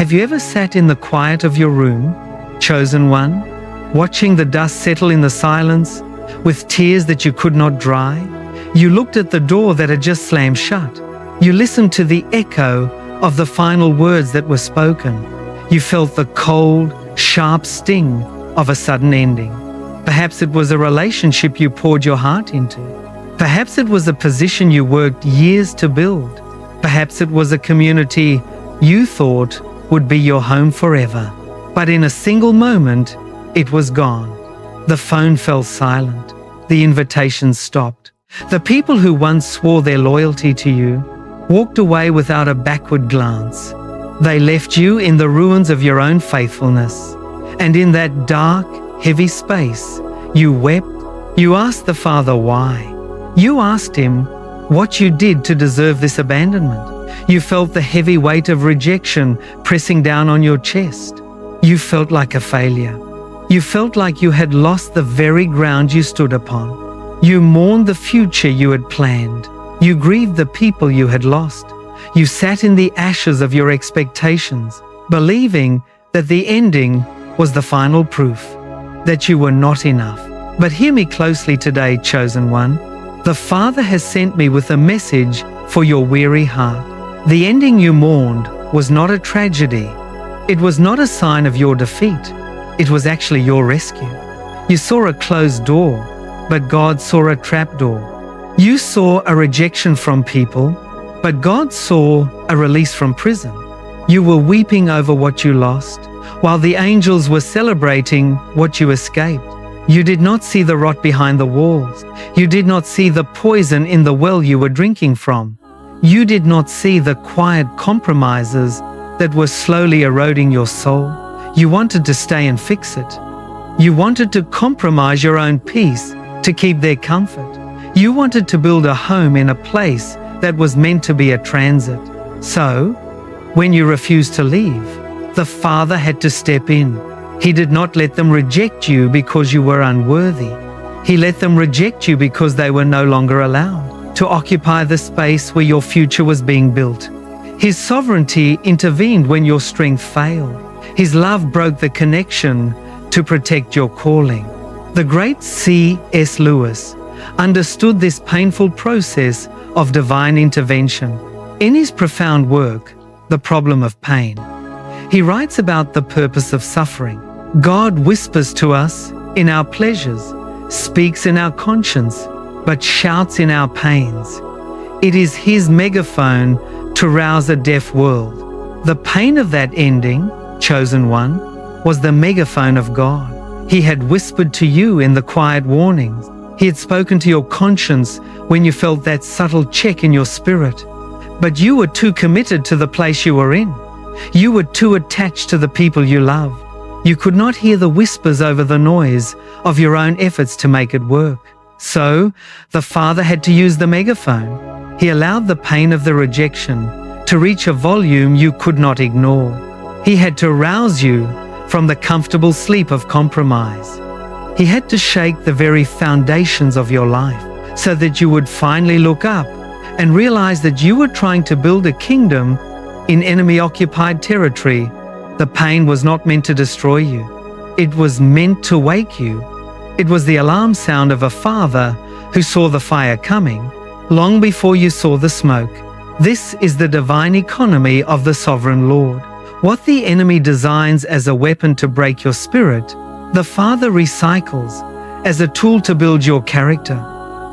Have you ever sat in the quiet of your room, chosen one, watching the dust settle in the silence, with tears that you could not dry? You looked at the door that had just slammed shut. You listened to the echo of the final words that were spoken. You felt the cold, sharp sting of a sudden ending. Perhaps it was a relationship you poured your heart into. Perhaps it was a position you worked years to build. Perhaps it was a community you thought would be your home forever. But in a single moment, it was gone. The phone fell silent. The invitations stopped. The people who once swore their loyalty to you walked away without a backward glance. They left you in the ruins of your own faithfulness. And in that dark, heavy space, you wept. You asked the Father why. You asked Him what you did to deserve this abandonment. You felt the heavy weight of rejection pressing down on your chest. You felt like a failure. You felt like you had lost the very ground you stood upon. You mourned the future you had planned. You grieved the people you had lost. You sat in the ashes of your expectations, believing that the ending was the final proof that you were not enough. But hear me closely today, chosen one. The Father has sent me with a message for your weary heart. The ending you mourned was not a tragedy. It was not a sign of your defeat. It was actually your rescue. You saw a closed door, but God saw a trap door. You saw a rejection from people, but God saw a release from prison. You were weeping over what you lost, while the angels were celebrating what you escaped. You did not see the rot behind the walls. You did not see the poison in the well you were drinking from. You did not see the quiet compromises that were slowly eroding your soul. You wanted to stay and fix it. You wanted to compromise your own peace to keep their comfort. You wanted to build a home in a place that was meant to be a transit. So, when you refused to leave, the Father had to step in. He did not let them reject you because you were unworthy. He let them reject you because they were no longer allowed to occupy the space where your future was being built. His sovereignty intervened when your strength failed. His love broke the connection to protect your calling. The great C.S. Lewis understood this painful process of divine intervention. In his profound work, The Problem of Pain, he writes about the purpose of suffering. God whispers to us in our pleasures, speaks in our conscience, but shouts in our pains. It is His megaphone to rouse a deaf world. The pain of that ending, chosen one, was the megaphone of God. He had whispered to you in the quiet warnings. He had spoken to your conscience when you felt that subtle check in your spirit. But you were too committed to the place you were in. You were too attached to the people you loved. You could not hear the whispers over the noise of your own efforts to make it work. So, the Father had to use the megaphone. He allowed the pain of the rejection to reach a volume you could not ignore. He had to rouse you from the comfortable sleep of compromise. He had to shake the very foundations of your life so that you would finally look up and realize that you were trying to build a kingdom in enemy-occupied territory. The pain was not meant to destroy you. It was meant to wake you. It was the alarm sound of a father who saw the fire coming long before you saw the smoke. This is the divine economy of the sovereign Lord. What the enemy designs as a weapon to break your spirit, the Father recycles as a tool to build your character.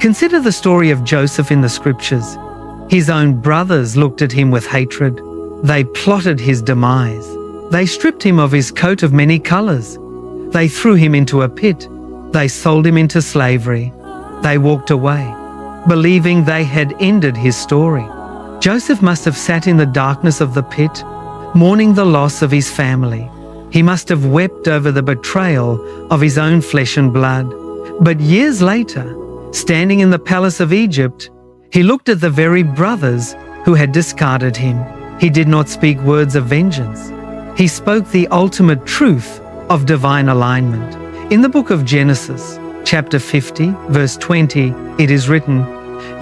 Consider the story of Joseph in the Scriptures. His own brothers looked at him with hatred. They plotted his demise. They stripped him of his coat of many colors. They threw him into a pit. They sold him into slavery. They walked away, believing they had ended his story. Joseph must have sat in the darkness of the pit, mourning the loss of his family. He must have wept over the betrayal of his own flesh and blood. But years later, standing in the palace of Egypt, he looked at the very brothers who had discarded him. He did not speak words of vengeance. He spoke the ultimate truth of divine alignment. In the book of Genesis, chapter 50, verse 20, it is written,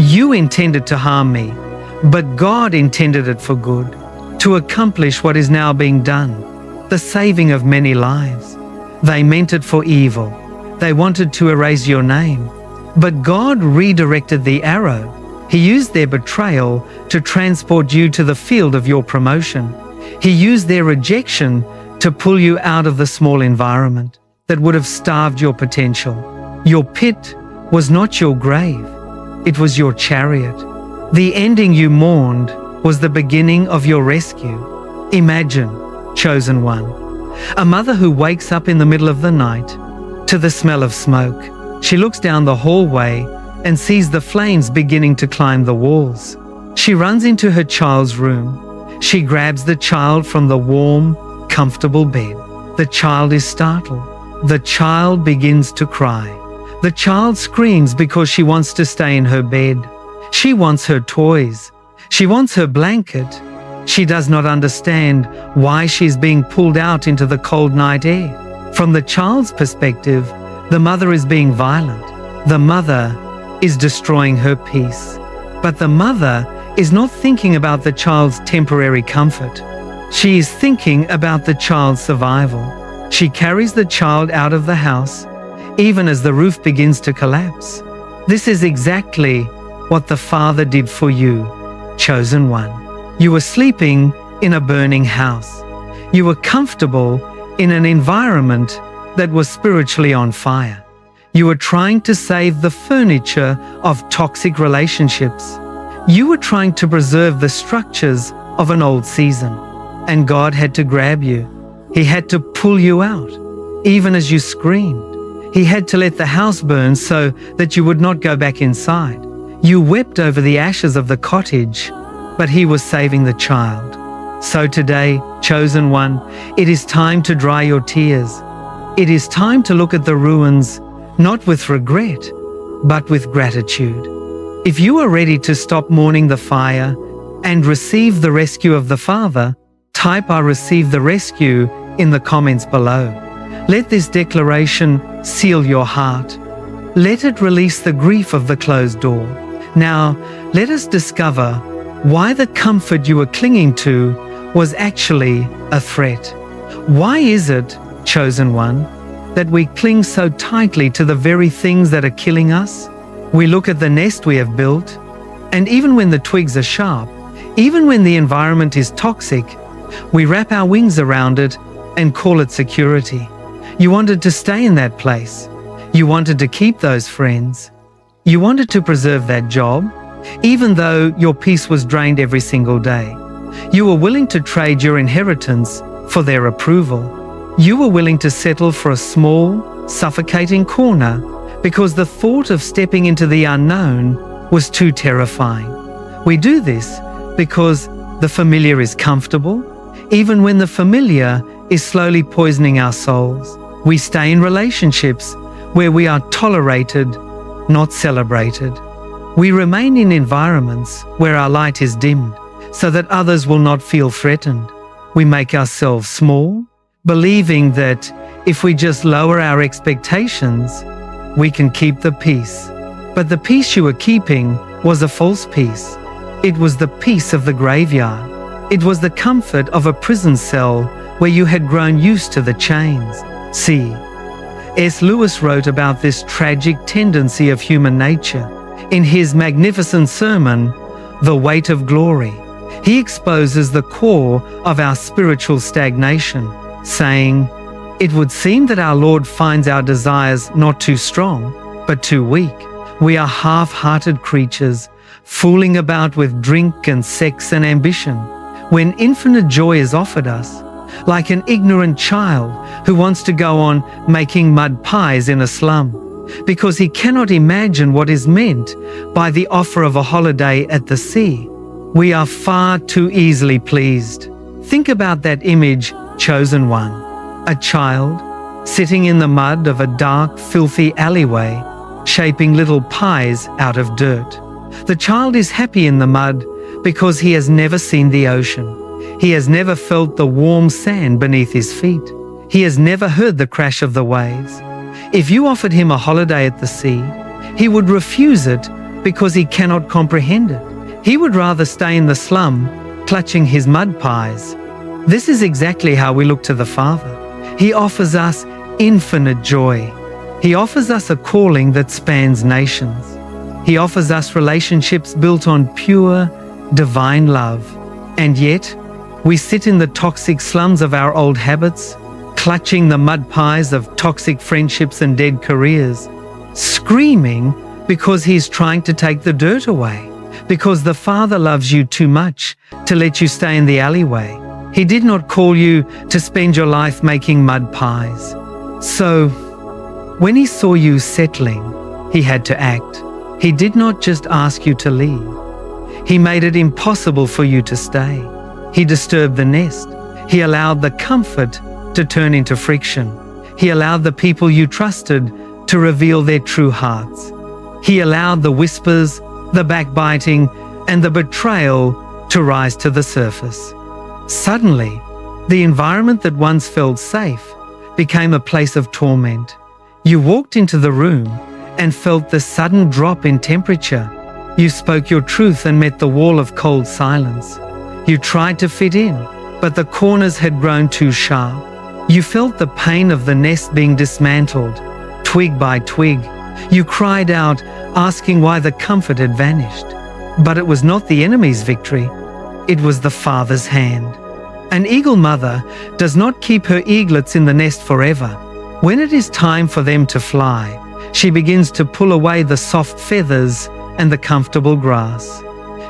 "You intended to harm me, but God intended it for good, to accomplish what is now being done, the saving of many lives. They meant it for evil. They wanted to erase your name. But God redirected the arrow. He used their betrayal to transport you to the field of your promotion. He used their rejection to pull you out of the small environment that would have starved your potential. Your pit was not your grave. It was your chariot. The ending you mourned was the beginning of your rescue. Imagine, chosen one, a mother who wakes up in the middle of the night to the smell of smoke. She looks down the hallway and sees the flames beginning to climb the walls. She runs into her child's room. She grabs the child from the warm, comfortable bed. The child is startled. The child begins to cry. The child screams because she wants to stay in her bed. She wants her toys. She wants her blanket. She does not understand why she is being pulled out into the cold night air. From the child's perspective, the mother is being violent. The mother is destroying her peace. But the mother is not thinking about the child's temporary comfort. She is thinking about the child's survival. She carries the child out of the house, even as the roof begins to collapse. This is exactly what the Father did for you, chosen one. You were sleeping in a burning house. You were comfortable in an environment that was spiritually on fire. You were trying to save the furniture of toxic relationships. You were trying to preserve the structures of an old season. And God had to grab you. He had to pull you out, even as you screamed. He had to let the house burn so that you would not go back inside. You wept over the ashes of the cottage, but He was saving the child. So today, chosen one, it is time to dry your tears. It is time to look at the ruins, not with regret, but with gratitude. If you are ready to stop mourning the fire and receive the rescue of the Father, type "I receive the rescue" in the comments below. Let this declaration seal your heart. Let it release the grief of the closed door. Now, let us discover why the comfort you were clinging to was actually a threat. Why is it, chosen one, that we cling so tightly to the very things that are killing us? We look at the nest we have built, and even when the twigs are sharp, even when the environment is toxic, we wrap our wings around it and call it security. You wanted to stay in that place. You wanted to keep those friends. You wanted to preserve that job, even though your peace was drained every single day. You were willing to trade your inheritance for their approval. You were willing to settle for a small, suffocating corner because the thought of stepping into the unknown was too terrifying. We do this because the familiar is comfortable, even when the familiar is slowly poisoning our souls. We stay in relationships where we are tolerated, not celebrated. We remain in environments where our light is dimmed so that others will not feel threatened. We make ourselves small, believing that if we just lower our expectations, we can keep the peace. But the peace you were keeping was a false peace. It was the peace of the graveyard. It was the comfort of a prison cell where you had grown used to the chains. C.S. Lewis wrote about this tragic tendency of human nature in his magnificent sermon, The Weight of Glory. He exposes the core of our spiritual stagnation, saying, "It would seem that our Lord finds our desires not too strong, but too weak. We are half-hearted creatures, fooling about with drink and sex and ambition, when infinite joy is offered us, like an ignorant child who wants to go on making mud pies in a slum, because he cannot imagine what is meant by the offer of a holiday at the sea. We are far too easily pleased." Think about that image, chosen one. A child sitting in the mud of a dark, filthy alleyway, shaping little pies out of dirt. The child is happy in the mud because he has never seen the ocean. He has never felt the warm sand beneath his feet. He has never heard the crash of the waves. If you offered him a holiday at the sea, he would refuse it because he cannot comprehend it. He would rather stay in the slum clutching his mud pies. This is exactly how we look to the Father. He offers us infinite joy. He offers us a calling that spans nations. He offers us relationships built on pure, divine love. And yet, we sit in the toxic slums of our old habits, clutching the mud pies of toxic friendships and dead careers, screaming because he's trying to take the dirt away, because the Father loves you too much to let you stay in the alleyway. He did not call you to spend your life making mud pies. So, when he saw you settling, he had to act. He did not just ask you to leave. He made it impossible for you to stay. He disturbed the nest. He allowed the comfort to turn into friction. He allowed the people you trusted to reveal their true hearts. He allowed the whispers, the backbiting, and the betrayal to rise to the surface. Suddenly, the environment that once felt safe became a place of torment. You walked into the room and felt the sudden drop in temperature. You spoke your truth and met the wall of cold silence. You tried to fit in, but the corners had grown too sharp. You felt the pain of the nest being dismantled, twig by twig. You cried out, asking why the comfort had vanished. But it was not the enemy's victory. It was the Father's hand. An eagle mother does not keep her eaglets in the nest forever. When it is time for them to fly, she begins to pull away the soft feathers and the comfortable grass.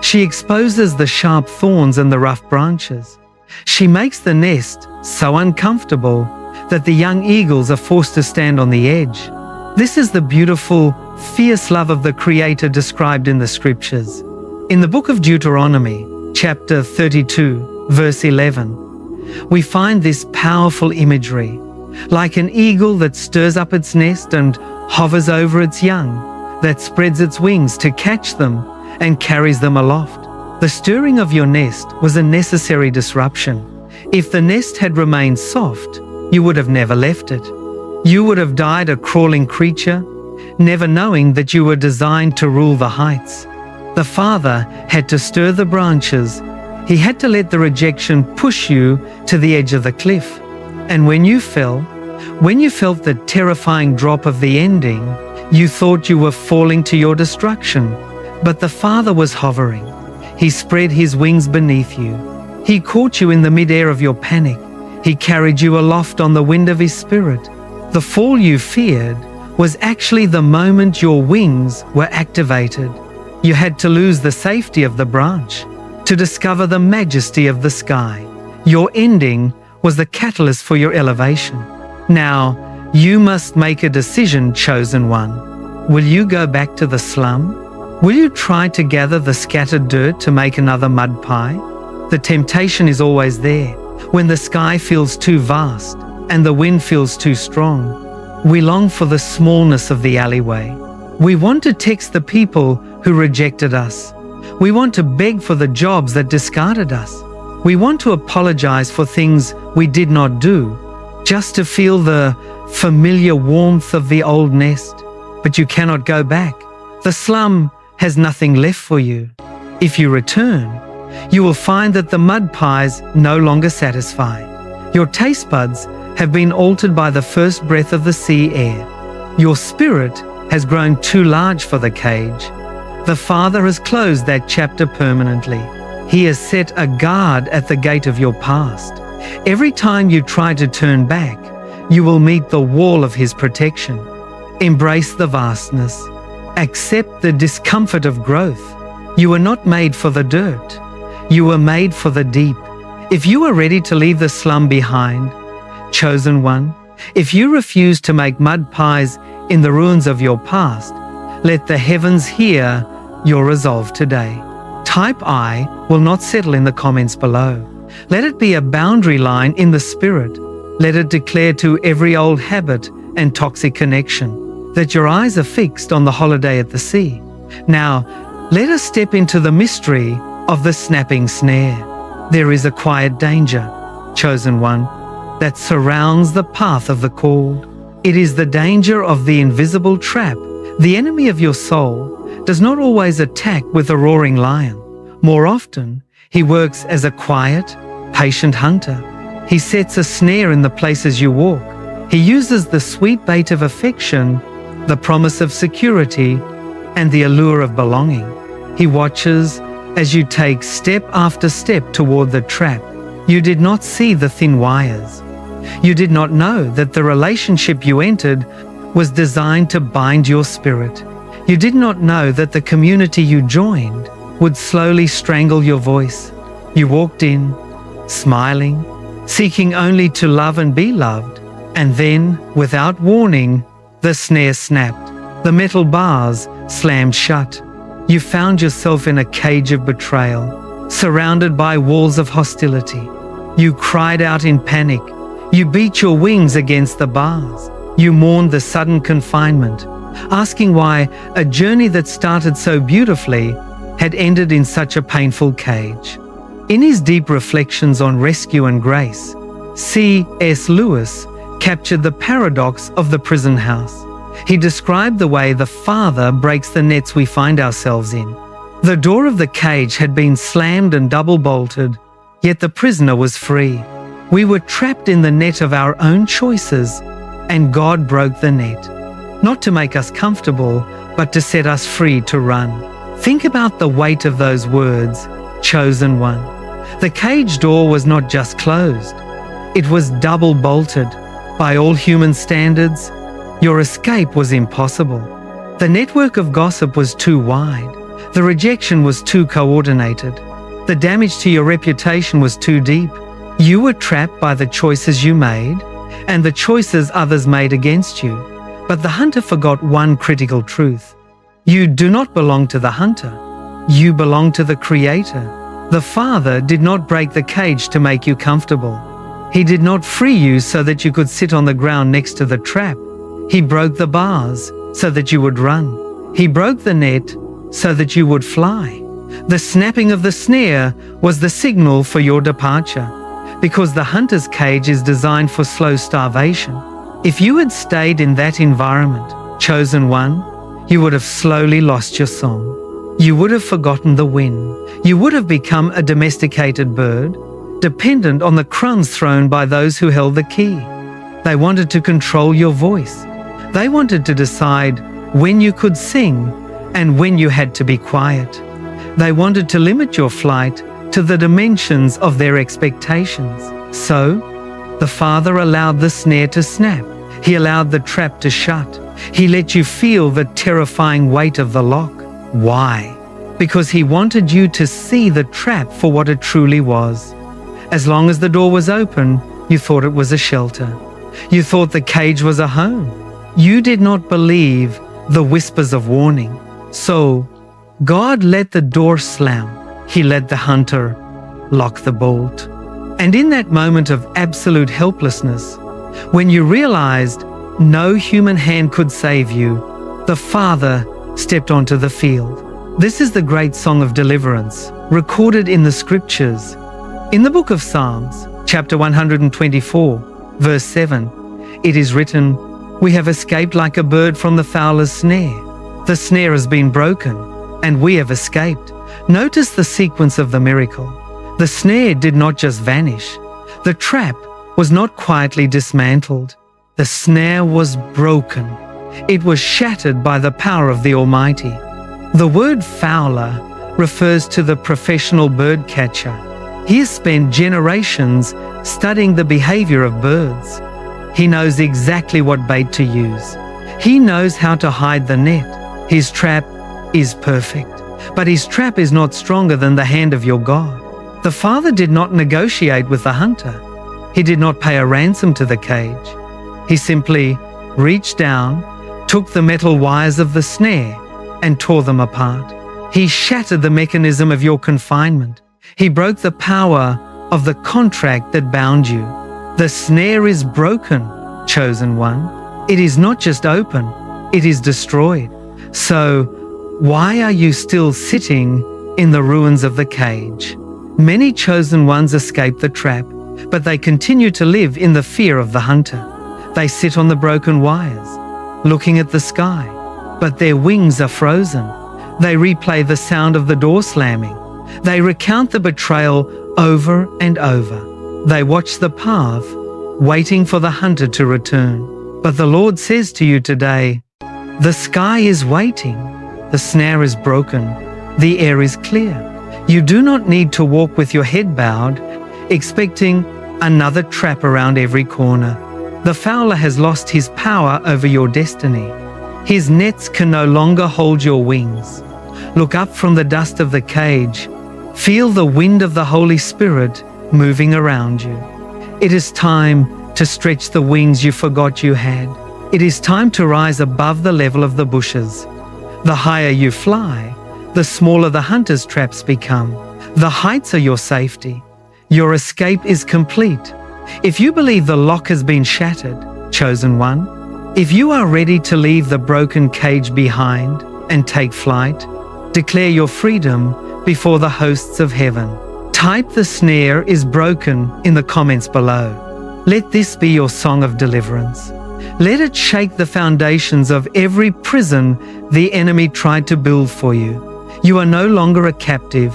She exposes the sharp thorns and the rough branches. She makes the nest so uncomfortable that the young eagles are forced to stand on the edge. This is the beautiful, fierce love of the Creator described in the Scriptures. In the book of Deuteronomy, chapter 32, verse 11, we find this powerful imagery. Like an eagle that stirs up its nest and hovers over its young, that spreads its wings to catch them and carries them aloft. The stirring of your nest was a necessary disruption. If the nest had remained soft, you would have never left it. You would have died a crawling creature, never knowing that you were designed to rule the heights. The Father had to stir the branches. He had to let the rejection push you to the edge of the cliff. And when you fell, when you felt the terrifying drop of the ending, you thought you were falling to your destruction. But the Father was hovering. He spread his wings beneath you. He caught you in the mid-air of your panic. He carried you aloft on the wind of his Spirit. The fall you feared was actually the moment your wings were activated. You had to lose the safety of the branch to discover the majesty of the sky. Your ending was the catalyst for your elevation. Now, you must make a decision, chosen one. Will you go back to the slum? Will you try to gather the scattered dirt to make another mud pie? The temptation is always there. When the sky feels too vast and the wind feels too strong, we long for the smallness of the alleyway. We want to text the people who rejected us. We want to beg for the jobs that discarded us. We want to apologize for things we did not do, just to feel the familiar warmth of the old nest. But you cannot go back. The slum has nothing left for you. If you return, you will find that the mud pies no longer satisfy. Your taste buds have been altered by the first breath of the sea air. Your spirit has grown too large for the cage. The Father has closed that chapter permanently. He has set a guard at the gate of your past. Every time you try to turn back, you will meet the wall of his protection. Embrace the vastness. Accept the discomfort of growth. You were not made for the dirt. You were made for the deep. If you are ready to leave the slum behind, chosen one, if you refuse to make mud pies in the ruins of your past, let the heavens hear your resolve today. Type I will not settle in the comments below. Let it be a boundary line in the spirit. Let it declare to every old habit and toxic connection that your eyes are fixed on the holiday at the sea. Now, let us step into the mystery of the snapping snare. There is a quiet danger, chosen one, that surrounds the path of the called. It is the danger of the invisible trap. The enemy of your soul does not always attack with a roaring lion. More often, He works as a quiet, patient hunter. He sets a snare in the places you walk. He uses the sweet bait of affection, the promise of security, and the allure of belonging. He watches as you take step after step toward the trap. You did not see the thin wires. You did not know that the relationship you entered was designed to bind your spirit. You did not know that the community you joined would slowly strangle your voice. You walked in, smiling, seeking only to love and be loved, and then, without warning, the snare snapped. The metal bars slammed shut. You found yourself in a cage of betrayal, surrounded by walls of hostility. You cried out in panic. You beat your wings against the bars. You mourned the sudden confinement, asking why a journey that started so beautifully had ended in such a painful cage. In his deep reflections on rescue and grace, C.S. Lewis captured the paradox of the prison house. He described the way the Father breaks the nets we find ourselves in. The door of the cage had been slammed and double-bolted, yet the prisoner was free. We were trapped in the net of our own choices, and God broke the net, not to make us comfortable, but to set us free to run. Think about the weight of those words, chosen one. The cage door was not just closed, it was double-bolted. By all human standards, your escape was impossible. The network of gossip was too wide. The rejection was too coordinated. The damage to your reputation was too deep. You were trapped by the choices you made and the choices others made against you. But the hunter forgot one critical truth. You do not belong to the hunter. You belong to the Creator. The Father did not break the cage to make you comfortable. He did not free you so that you could sit on the ground next to the trap. He broke the bars so that you would run. He broke the net so that you would fly. The snapping of the snare was the signal for your departure, because the hunter's cage is designed for slow starvation. If you had stayed in that environment, chosen one, you would have slowly lost your song. You would have forgotten the wind. You would have become a domesticated bird, dependent on the crumbs thrown by those who held the key. They wanted to control your voice. They wanted to decide when you could sing and when you had to be quiet. They wanted to limit your flight to the dimensions of their expectations. So, the Father allowed the snare to snap. He allowed the trap to shut. He let you feel the terrifying weight of the lock. Why? Because He wanted you to see the trap for what it truly was. As long as the door was open, you thought it was a shelter. You thought the cage was a home. You did not believe the whispers of warning. So, God let the door slam. He let the hunter lock the bolt. And in that moment of absolute helplessness, when you realized no human hand could save you, the Father stepped onto the field. This is the great song of deliverance, recorded in the Scriptures. In the book of Psalms, chapter 124, verse 7, it is written, "We have escaped like a bird from the fowler's snare. The snare has been broken, and we have escaped." Notice the sequence of the miracle. The snare did not just vanish. The trap was not quietly dismantled. The snare was broken. It was shattered by the power of the Almighty. The word fowler refers to the professional bird catcher. He has spent generations studying the behavior of birds. He knows exactly what bait to use. He knows how to hide the net. His trap is perfect. But his trap is not stronger than the hand of your God. The Father did not negotiate with the hunter. He did not pay a ransom to the cage. He simply reached down, took the metal wires of the snare, and tore them apart. He shattered the mechanism of your confinement. He broke the power of the contract that bound you. The snare is broken, chosen one. It is not just open, it is destroyed. So, why are you still sitting in the ruins of the cage? Many chosen ones escape the trap, but they continue to live in the fear of the hunter. They sit on the broken wires, looking at the sky, but their wings are frozen. They replay the sound of the door slamming, They recount the betrayal over and over. They watch the path, waiting for the hunter to return. But the Lord says to you today, the sky is waiting, the snare is broken, the air is clear. You do not need to walk with your head bowed, expecting another trap around every corner. The fowler has lost his power over your destiny. His nets can no longer hold your wings. Look up from the dust of the cage. Feel the wind of the Holy Spirit moving around you. It is time to stretch the wings you forgot you had. It is time to rise above the level of the bushes. The higher you fly, the smaller the hunter's traps become. The heights are your safety. Your escape is complete. If you believe the lock has been shattered, chosen one, if you are ready to leave the broken cage behind and take flight, declare your freedom before the hosts of heaven. Type "the snare is broken" in the comments below. Let this be your song of deliverance. Let it shake the foundations of every prison the enemy tried to build for you. You are no longer a captive.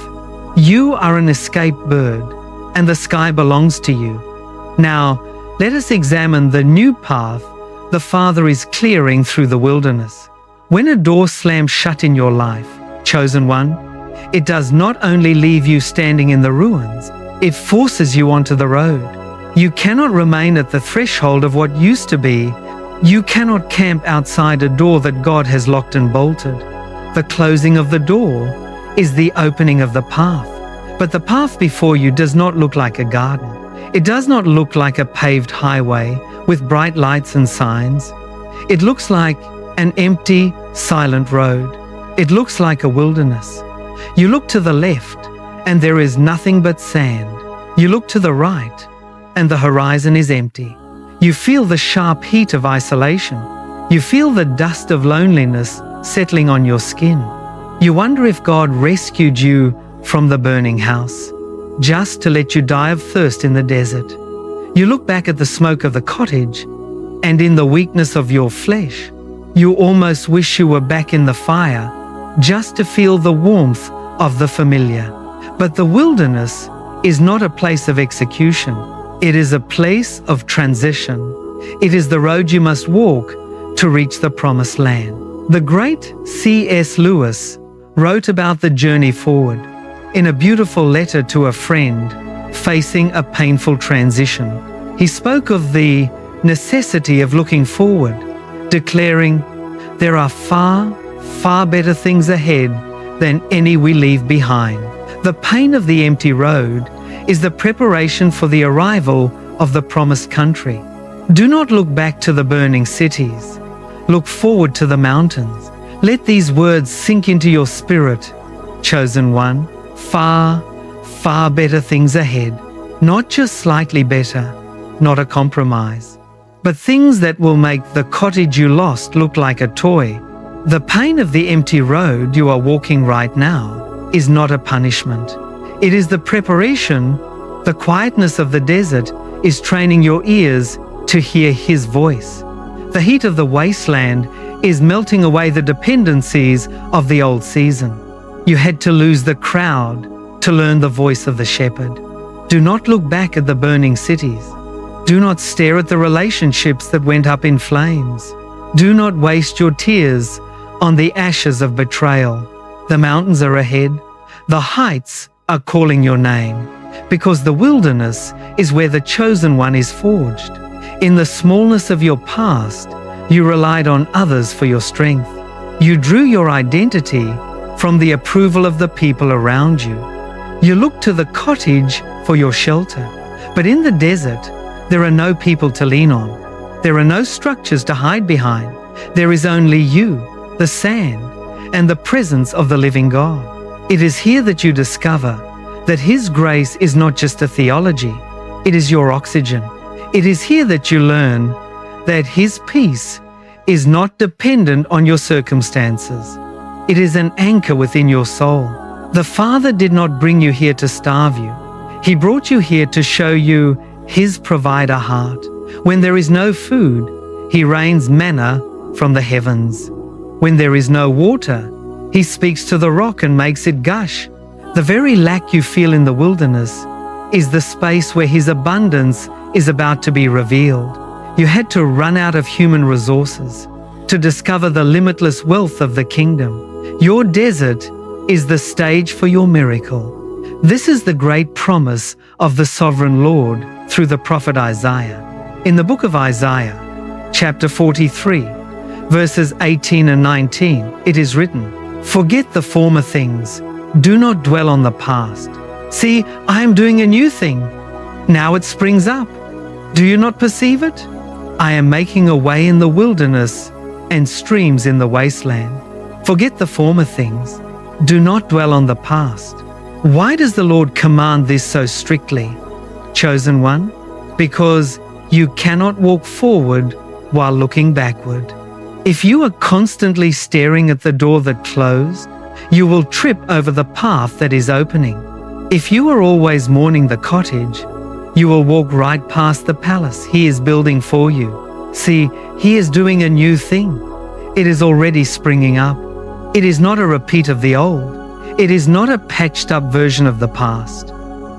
You are an escaped bird, and the sky belongs to you. Now, let us examine the new path the Father is clearing through the wilderness. When a door slams shut in your life, chosen one, it does not only leave you standing in the ruins, it forces you onto the road. You cannot remain at the threshold of what used to be. You cannot camp outside a door that God has locked and bolted. The closing of the door is the opening of the path. But the path before you does not look like a garden. It does not look like a paved highway with bright lights and signs. It looks like an empty, silent road. It looks like a wilderness. You look to the left, and there is nothing but sand. You look to the right, and the horizon is empty. You feel the sharp heat of isolation. You feel the dust of loneliness settling on your skin. You wonder if God rescued you from the burning house, just to let you die of thirst in the desert. You look back at the smoke of the cottage, and in the weakness of your flesh, you almost wish you were back in the fire, just to feel the warmth of the familiar. But the wilderness is not a place of execution. It is a place of transition. It is the road you must walk to reach the promised land. The great C.S. Lewis wrote about the journey forward in a beautiful letter to a friend facing a painful transition. He spoke of the necessity of looking forward, declaring, "There are far, far better things ahead than any we leave behind." The pain of the empty road is the preparation for the arrival of the promised country. Do not look back to the burning cities. Look forward to the mountains. Let these words sink into your spirit, chosen one. Far, far better things ahead. Not just slightly better, not a compromise, but things that will make the cottage you lost look like a toy. The pain of the empty road you are walking right now is not a punishment. It is the preparation. The quietness of the desert is training your ears to hear His voice. The heat of the wasteland is melting away the dependencies of the old season. You had to lose the crowd to learn the voice of the shepherd. Do not look back at the burning cities. Do not stare at the relationships that went up in flames. Do not waste your tears on the ashes of betrayal. The mountains are ahead. The heights are calling your name, because the wilderness is where the chosen one is forged. In the smallness of your past, you relied on others for your strength. You drew your identity from the approval of the people around you. You looked to the cottage for your shelter. But in the desert, there are no people to lean on. There are no structures to hide behind. There is only you, the sand, and the presence of the living God. It is here that you discover that His grace is not just a theology, it is your oxygen. It is here that you learn that His peace is not dependent on your circumstances. It is an anchor within your soul. The Father did not bring you here to starve you. He brought you here to show you His provider heart. When there is no food, He rains manna from the heavens. When there is no water, He speaks to the rock and makes it gush. The very lack you feel in the wilderness is the space where His abundance is about to be revealed. You had to run out of human resources to discover the limitless wealth of the kingdom. Your desert is the stage for your miracle. This is the great promise of the sovereign Lord through the prophet Isaiah. In the book of Isaiah, chapter 43, verses 18 and 19, it is written, "Forget the former things, do not dwell on the past. See, I am doing a new thing. Now it springs up. Do you not perceive it? I am making a way in the wilderness and streams in the wasteland. Forget the former things. Do not dwell on the past." Why does the Lord command this so strictly? Chosen one, because you cannot walk forward while looking backward. If you are constantly staring at the door that closed, you will trip over the path that is opening. If you are always mourning the cottage, you will walk right past the palace He is building for you. See, He is doing a new thing. It is already springing up. It is not a repeat of the old. It is not a patched-up version of the past.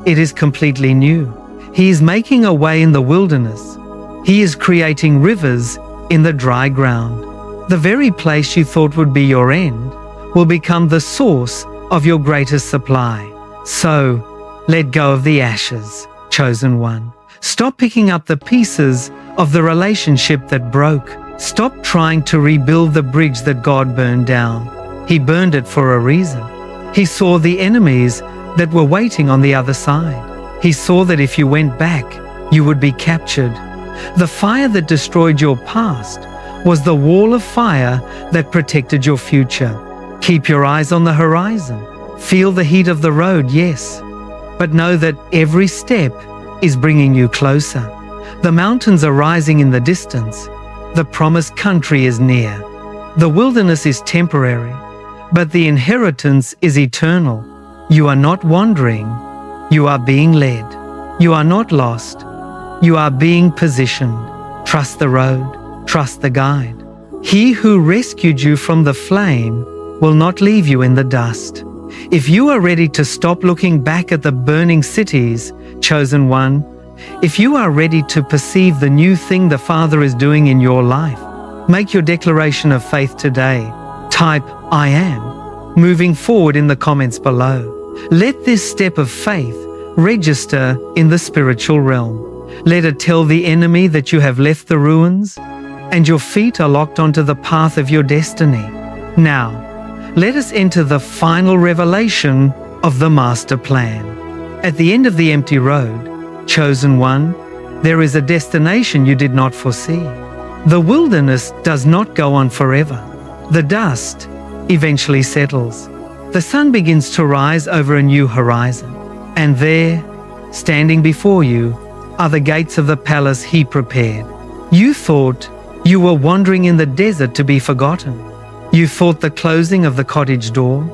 It is completely new. He is making a way in the wilderness. He is creating rivers in the dry ground. The very place you thought would be your end will become the source of your greatest supply. So, let go of the ashes, chosen one. Stop picking up the pieces of the relationship that broke. Stop trying to rebuild the bridge that God burned down. He burned it for a reason. He saw the enemies that were waiting on the other side. He saw that if you went back, you would be captured. The fire that destroyed your past was the wall of fire that protected your future. Keep your eyes on the horizon. Feel the heat of the road, yes, but know that every step is bringing you closer. The mountains are rising in the distance. The promised country is near. The wilderness is temporary, but the inheritance is eternal. You are not wandering. You are being led. You are not lost. You are being positioned. Trust the road. Trust the guide. He who rescued you from the flame will not leave you in the dust. If you are ready to stop looking back at the burning cities, chosen one, if you are ready to perceive the new thing the Father is doing in your life, make your declaration of faith today. Type, "I am," moving forward in the comments below. Let this step of faith register in the spiritual realm. Let it tell the enemy that you have left the ruins and your feet are locked onto the path of your destiny. Now, let us enter the final revelation of the master plan. At the end of the empty road, chosen one, there is a destination you did not foresee. The wilderness does not go on forever. The dust eventually settles. The sun begins to rise over a new horizon. And there, standing before you, are the gates of the palace He prepared. You thought you were wandering in the desert to be forgotten. You thought the closing of the cottage door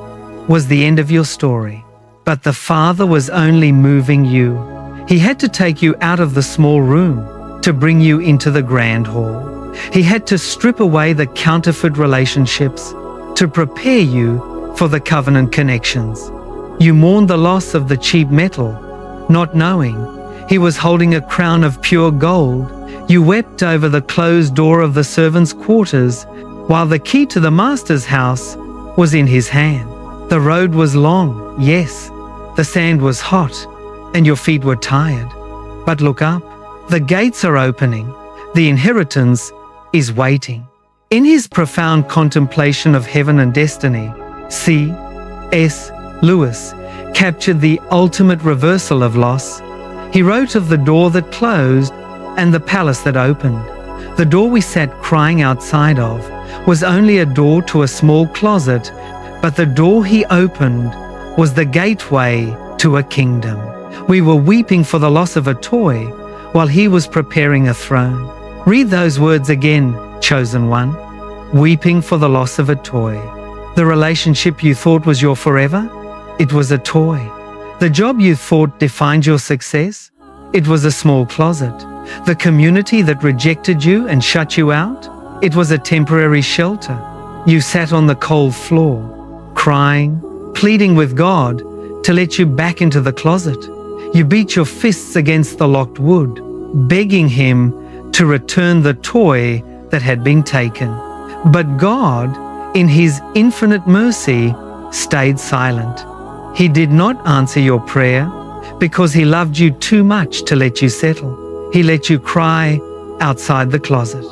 was the end of your story. But the Father was only moving you. He had to take you out of the small room to bring you into the grand hall. He had to strip away the counterfeit relationships to prepare you for the covenant connections. You mourned the loss of the cheap metal, not knowing He was holding a crown of pure gold. You wept over the closed door of the servants' quarters, while the key to the master's house was in His hand. The road was long, yes, the sand was hot, and your feet were tired. But look up, the gates are opening, the inheritance is waiting. In his profound contemplation of heaven and destiny, C.S. Lewis captured the ultimate reversal of loss. He wrote of the door that closed and the palace that opened. The door we sat crying outside of was only a door to a small closet, but the door He opened was the gateway to a kingdom. We were weeping for the loss of a toy while He was preparing a throne. Read those words again, chosen one. Weeping for the loss of a toy. The relationship you thought was your forever? It was a toy. The job you thought defined your success? It was a small closet. The community that rejected you and shut you out? It was a temporary shelter. You sat on the cold floor, crying, pleading with God to let you back into the closet. You beat your fists against the locked wood, begging him to return the toy that had been taken. But God, in his infinite mercy, stayed silent. He did not answer your prayer because he loved you too much to let you settle. He let you cry outside the closet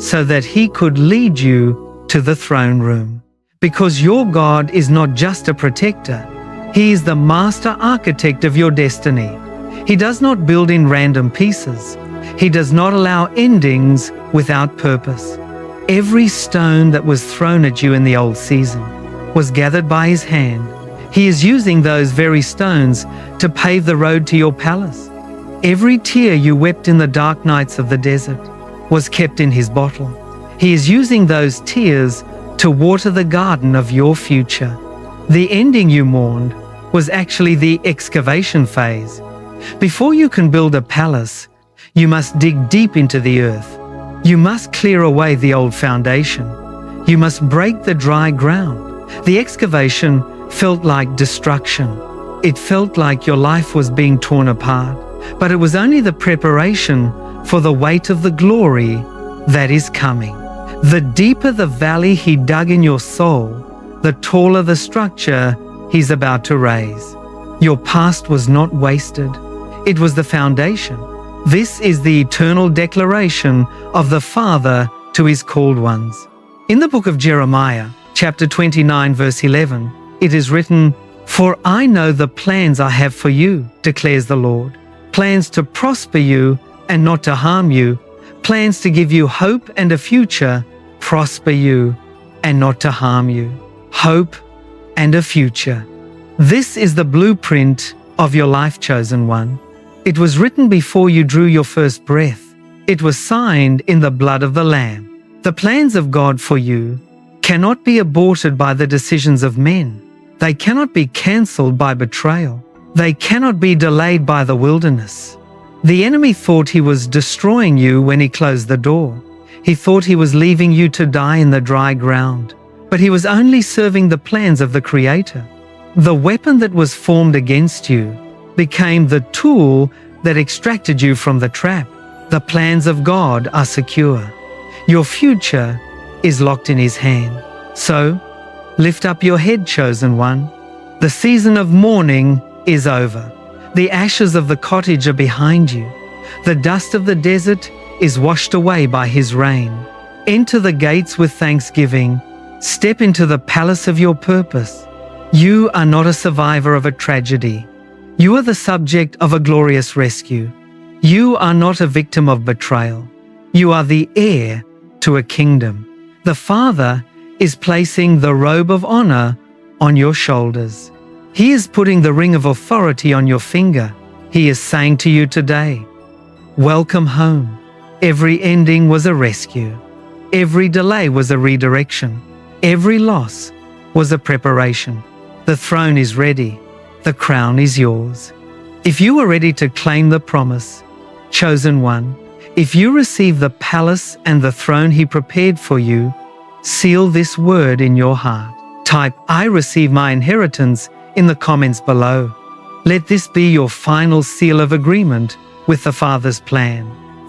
so that he could lead you to the throne room. Because your God is not just a protector, he is the master architect of your destiny. He does not build in random pieces. He does not allow endings without purpose. Every stone that was thrown at you in the old season was gathered by his hand. He is using those very stones to pave the road to your palace. Every tear you wept in the dark nights of the desert was kept in his bottle. He is using those tears to water the garden of your future. The ending you mourned was actually the excavation phase. Before you can build a palace, you must dig deep into the earth. You must clear away the old foundation. You must break the dry ground. The excavation felt like destruction. It felt like your life was being torn apart. But it was only the preparation for the weight of the glory that is coming. The deeper the valley he dug in your soul, the taller the structure he's about to raise. Your past was not wasted. It was the foundation. This is the eternal declaration of the Father to his called ones. In the book of Jeremiah, chapter 29, verse 11, it is written, "For I know the plans I have for you, declares the Lord, plans to prosper you and not to harm you, plans to give you hope and a future, prosper you and not to harm you." Hope and a future. This is the blueprint of your life, chosen one. It was written before you drew your first breath. It was signed in the blood of the Lamb. The plans of God for you cannot be aborted by the decisions of men. They cannot be cancelled by betrayal. They cannot be delayed by the wilderness. The enemy thought he was destroying you when he closed the door. He thought he was leaving you to die in the dry ground. But he was only serving the plans of the Creator. The weapon that was formed against you became the tool that extracted you from the trap. The plans of God are secure. Your future is locked in his hand. So, lift up your head, chosen one. The season of mourning is over. The ashes of the cottage are behind you. The dust of the desert is washed away by his rain. Enter the gates with thanksgiving. Step into the palace of your purpose. You are not a survivor of a tragedy. You are the subject of a glorious rescue. You are not a victim of betrayal. You are the heir to a kingdom. The Father is placing the robe of honor on your shoulders. He is putting the ring of authority on your finger. He is saying to you today, welcome home. Every ending was a rescue. Every delay was a redirection. Every loss was a preparation. The throne is ready. The crown is yours. If you are ready to claim the promise, chosen one, if you receive the palace and the throne he prepared for you, seal this word in your heart. Type, "I receive my inheritance," in the comments below. Let this be your final seal of agreement with the Father's plan.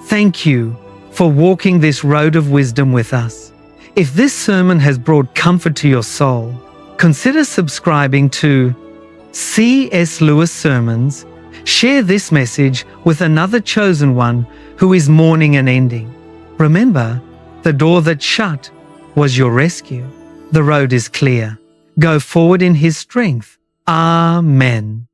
Thank you for walking this road of wisdom with us. If this sermon has brought comfort to your soul, consider subscribing to C.S. Lewis Sermons. Share this message with another chosen one who is mourning an ending. Remember, the door that shut was your rescue. The road is clear. Go forward in his strength. Amen.